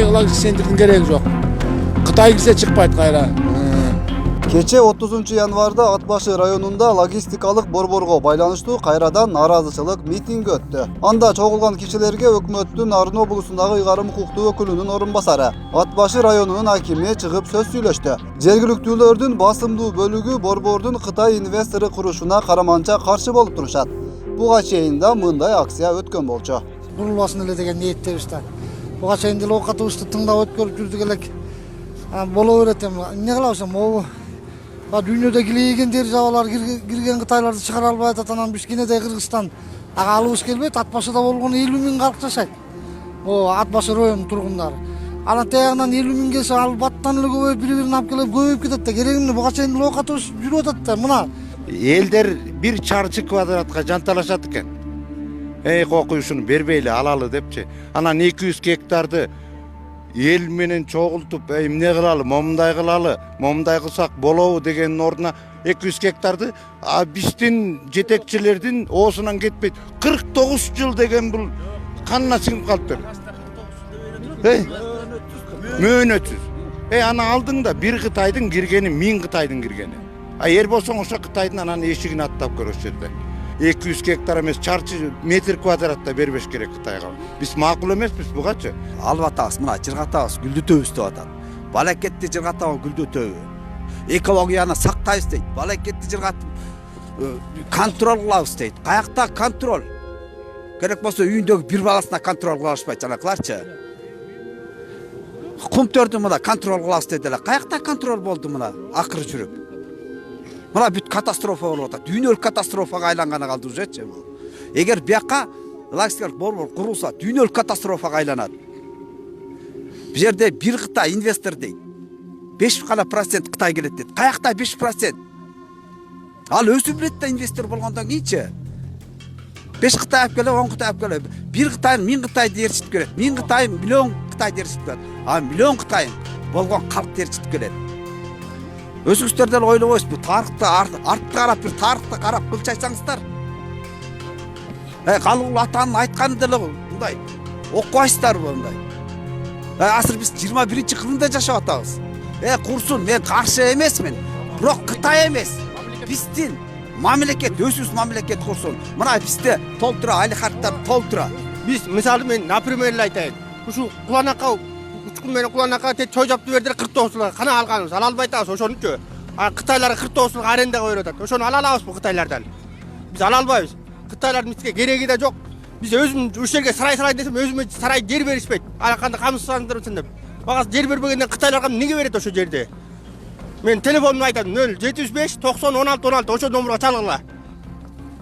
Бизге логистик центрдин кереги жок. Кытай кирсе чыкпайт кайра. Кече 30 январда Ат башы районунда логистикалык борборго байланыштуу кайрадан нааразычылык митинги өттү. Анда чогулган кишилерге өкмөттүн Арын облусундагы ыйгарым укуктуу өкүлүнүн орун басары, Ат башы районунун акими чыгып сөз сүйлөштү. Жергиликтүүлөрдүн басымдуу бөлүгү борбордун Кытай инвестору курушуна караманча каршы болуп турушат. Буга чейин да мындай акция өткөн болчу. Бурулбасын эле деген ниеттебиз да. Буга чейин деле оокатыбызды тыңдап өткөрүп жүрдүк элек. Боло берет эми. Эмне кылабыз эми? Могу дүйнөдө килейген державалар кирген Кытайларды чыгара албай атат, анан биз кинеде Кыргызстан ага алыбыз келбейт. Ат башыда болгону 50 000 калк жашайт. Ат башы районунун тургундары. Анан тиягынан 50 000 келсе, ал баттан эле көбөйүп, бири-бирин алып келип көбөйүп кетет да. Кереги эмне? Буга чейин деле оокатыбыз жүрүп атат да. Мына элдер бир чарчы квадратка жанталашат экен. Кокуй ушуну бербейли алалы депчи. Анан 200 гектарды эл менен чогултуп, эмне кылалы, момундай кылалы, момундай кылсак болобу дегендин ордуна 200 гектарды биздин жетекчилердин оосунан кетпейт. 49 жыл деген бул канына сиңип калыптыр. Мөөнөтсүз. Аны алдың да бир Кытайдын киргени 1000 Кытайдын киргени. Эр болсоң ошо Кытайдын анан эшигин аттап көр ошол жерде. 200 гектар эмес, чарчы метр квадратта бербеш керек Кытайга. Биз макул эмеспиз бугачы. Алып атабыз, мына жыргатабыз, гүлдөтөбүз деп атат. Балакетти жыргатабы, гүлдөтөбү. Экологияны сактайбыз дейт. Балакетти жыргатып контроль кылабыз дейт. Каякта контроль? Керек болсо үйүндөгү бир баласына контроль кыла алышпайт жанакыларчы. Кумтөрдү мына контроль кылабыз дейт эле. Каякта контроль болду мына акыры жүрүп. Мына бүт катастрофа болуп атат. Дүйнөлүк катастрофага айланганы калды ужечи. Эгер бияка логистикалык борбор курулса, дүйнөлүк катастрофага айланат. Бу жерде бир Кытай инвестор дейт. 5% Кытай келет дейт. Каякта 5%? Ал өзү билет да инвестор болгондон кийинчи. 5 Кытай алып келет, 10 Кытай алып келет. Бир Кытай 1000 Кытайды ээрчитип келет. 1000 Кытай миллион Кытайды ээрчитип келет. Миллион Кытай болгон калкты ээрчитип келет. Өзүңүздөр деле ойлобойсуз, бу тарыхты артка карап, бир тарыхты карап кылча айтсаңыздар. Калыгул атанын айтканы деле мындай окубайсыздарбы мындай? Азыр биз 21-кылымда жашап атабыз. Курсун, мен каршы эмесмин. Бирок Кытай эмес. Биздин мамлекет, өзүбүз мамлекет курсун. Мына бизде толтура, алихаттар толтура. Биз мисалы мен например айтайын. Ушу куланакка учкун менен куланакка чой жапты бердилер 49 жылга. Кана алганбыз, ала албай атабыз ошонучу. Кытайлар 49 жылга арендага берип атат. Ошону ала алабызбы Кытайлардан? Биз ала албайбыз. Кытайлар бизге кереги да жок. Биз өзүм ушул жерге сарай десем, өзүмө сарай жер беришпейт. Кандай камсыздандырып деп. Мага жер бербегенден Кытайларга эмнеге берет ошол жерде? Мен телефонумду айтам 075 90 16 16 ошол номерге чалгыла.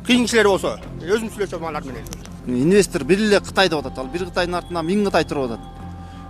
Кыйын кишилер болсо, өзүм сүйлөшөм алар менен. Инвестор бир эле Кытай деп атат. Ал бир Кытайдын артынан 1000 Кытай туруп атат.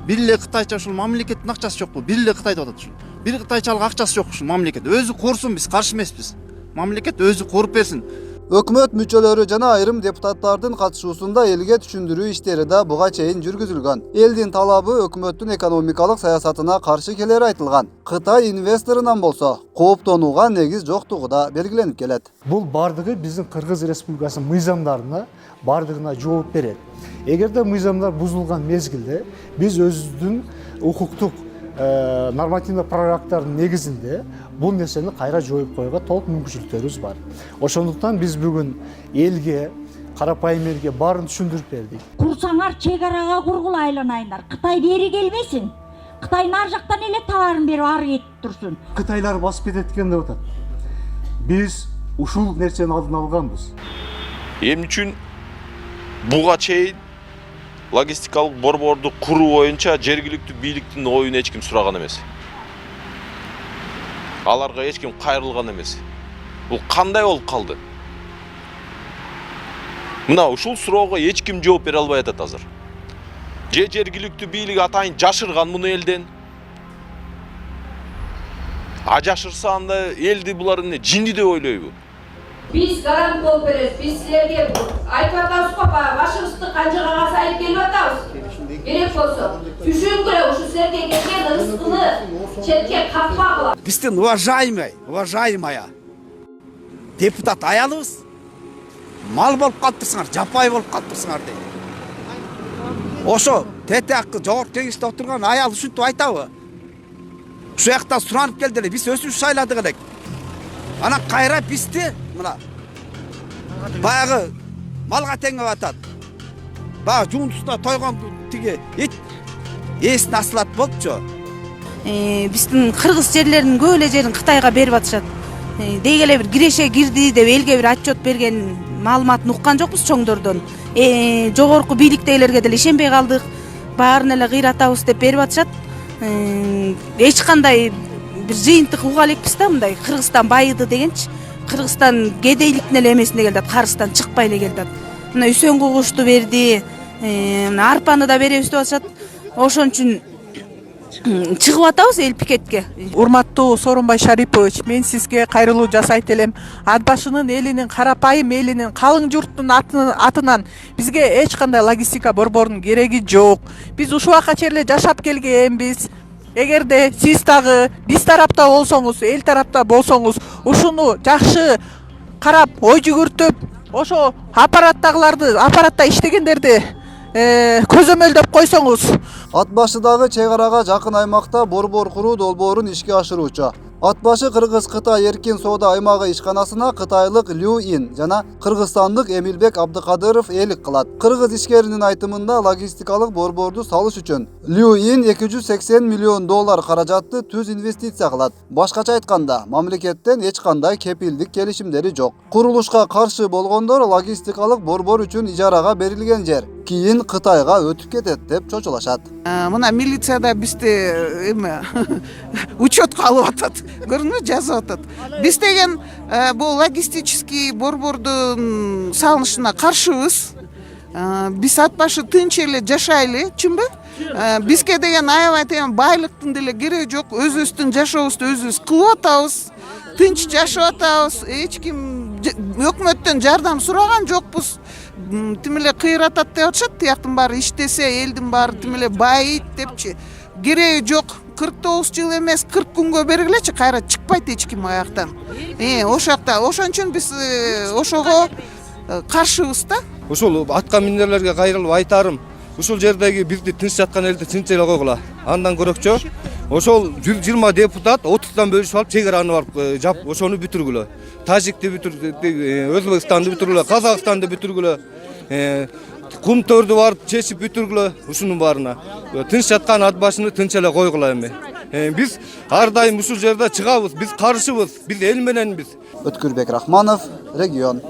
Бир эле Кытайча ушул мамлекеттин акчасы жокпу? Бир эле Кытай деп атат ушул. Бир Кытайчалык акчасы жок ушул мамлекет. Өзү курсун, биз каршы эмеспиз. Мамлекет өзү куруп берсин. Өкмөт мүчөлөрү жана айрым депутаттардын катышуусунда элге түшүндүрүү иштери да буга чейин жүргүзүлгөн. Элдин талабы өкмөттүн экономикалык саясатына каршы келери айтылган. Кытай инвесторунан болсо кооптонууга негиз жоктугу да белгиленип келет. Бул бардыгы биздин Кыргыз Республикасынын мыйзамдарына бардыгына жооп берет. Эгерде мыйзамдар бузулган мезгилде биз өзүбүздүн укуктук нормативдик проекттардын негизинде бул нерсени кайра жоюп коюуга толук мүмкүнчүлүктөрүбүз бар. Ошондуктан биз бүгүн элге, карапайым элге баарын түшүндүрүп бердик. Курсаңар чек арага кургула айланайындар. Кытай бери келбесин. Кытайдын ар жактан эле товарын берип ары кетип турсун. Кытайлар басып кетет экен деп атат. Биз ушул нерсени алдын алганбыз. Эмне үчүн буга чейин логистикалык борборду куруу боюнча жергиликтүү бийликтин оюн эч ким сураган эмес. Аларга эч ким кайрылган эмес. Бул кандай болуп калды? Мына ушул суроого эч ким жооп бере албай атат азыр. Жергиликтүү бийлик атайын жашырган муну элден. Жашырса анда элди булар эмне жинди деп ойлойбу? Biz garant болуп беребиз. Биз силерге айтып атабыз го, башыбызды канжыгага сайып келип атабыз. Керек болсо, түшүнгүлө ушу силерге келген рызкыны четке каппагыла. Биздин уважаемая депутат аялыбыз мал болуп калыптырсыңар, жапай болуп калыптырсыңар дейт. ошо тетиакы жогорку кеңеште отурган аял ушинтип айтабы? Ушул жактан суранып келди эле, биз өзүбүз шайладык элек. Анан кайра бизди мына баягы малга теңеп атат. Баягы жуунтусуна тойгон тиги эсин асылат болчу. Биздин кыргыз жерлеринин көп эле жерин Кытайга берип атышат. Деги эле бир киреше кирди деп элге бир отчет берген маалыматын уккан жокпуз чоңдордон. Жогорку бийликтегилерге деле ишенбей калдык. Баарын эле кыйратабыз деп берип атышат. Эч кандай бир жыйынтык уга элекпиз да, мындай Кыргызстан байыды дегенчи. Кыргызстан кедейликтин эле эмесине келди, Карыстан чыкпай эле келди. Мына үсөн кугушту берди, мына арпаны да беребиз деп атышат. Ошон үчүн чыгып атабыз эл пикетке. Урматтуу Сооронбай Шарипович, мен сизге кайрылуу жасайт элем. Ат башынын элинин, карапайым элинин, калың журттун атынан бизге эч кандай логистика борборунун кереги жок. Биз ушул убакка чейин эле жашап келгенбиз. Эгерде сиз дагы биз тарапта болсоңуз, эл тарапта болсоңуз, ушуну жакшы карап, ой жүгүртүп, ошо аппаратта иштегендерди көзөмөлдөп койсоңуз. Ат башыдагы чек арага жакын аймакта борбор куруу долбоорун ишке ашыруучу. Ат башы Кыргыз-Кытай эркин соода аймагы ишканасына кытайлык Лю Ин жана кыргызстандык Эмилбек Абдыкадыров ээлик кылат. Кыргыз ишкеринин айтымында логистикалык борборду салыш үчүн Лю Ин 280 миллион доллар каражатты түз инвестиция кылат. Башкача айтканда, мамлекеттен эч кандай кепилдик келишимдери жок. Курулушка каршы болгондор логистикалык борбор үчүн ижарага берилген жер кийин Кытайга өтүп кетет деп чочулашат. Мына милицияда бизди учетко алып атат. Көрүнүп жазып атат. Биз деген бул логистический борбордун салынышына каршыбыз. Биз ат башы тынч эле жашайлы, чынбы? Бизге деген аябай тең байлыктын деле кереги жок. Өзүбүздүн жашообузду өзүбүз кылып атабыз. Тынч жашап атабыз. Эч ким өкмөттөн жардам сураган жокпуз. Тим эле кыйратат деп атышат. Тияктын баары иштесе, элдин баары тим эле байыйт депчи. Кереги жок. 49 жыл эмес 40 күнгө бергилечи, кайра чыкпайт эч ким аяктан. Ошон үчүн биз ошого каршыбыз да. Ушул атка минерлерге кайрылып айтарым, ушул жердеги бизди тынч жаткан элди тынч эле койгула. Андан көрөкчө ошол 120 депутат 30тан бөлүшүп алып чек араны барып жап, ошону бүтүргүлө. Тажикти бүтүргүлө, Өзбекстанды бүтүргүлө, Казакстанды бүтүргүлө. Кум төрдү барып чечип бүтүргүлө, ушунун баарына. Тынч жаткан ат башыны тынч эле койгула эми. Биз ар дайым ушул жерде чыгабыз, биз каршыбыз, биз эл мененбиз. Өткүрбек Рахманов, регион.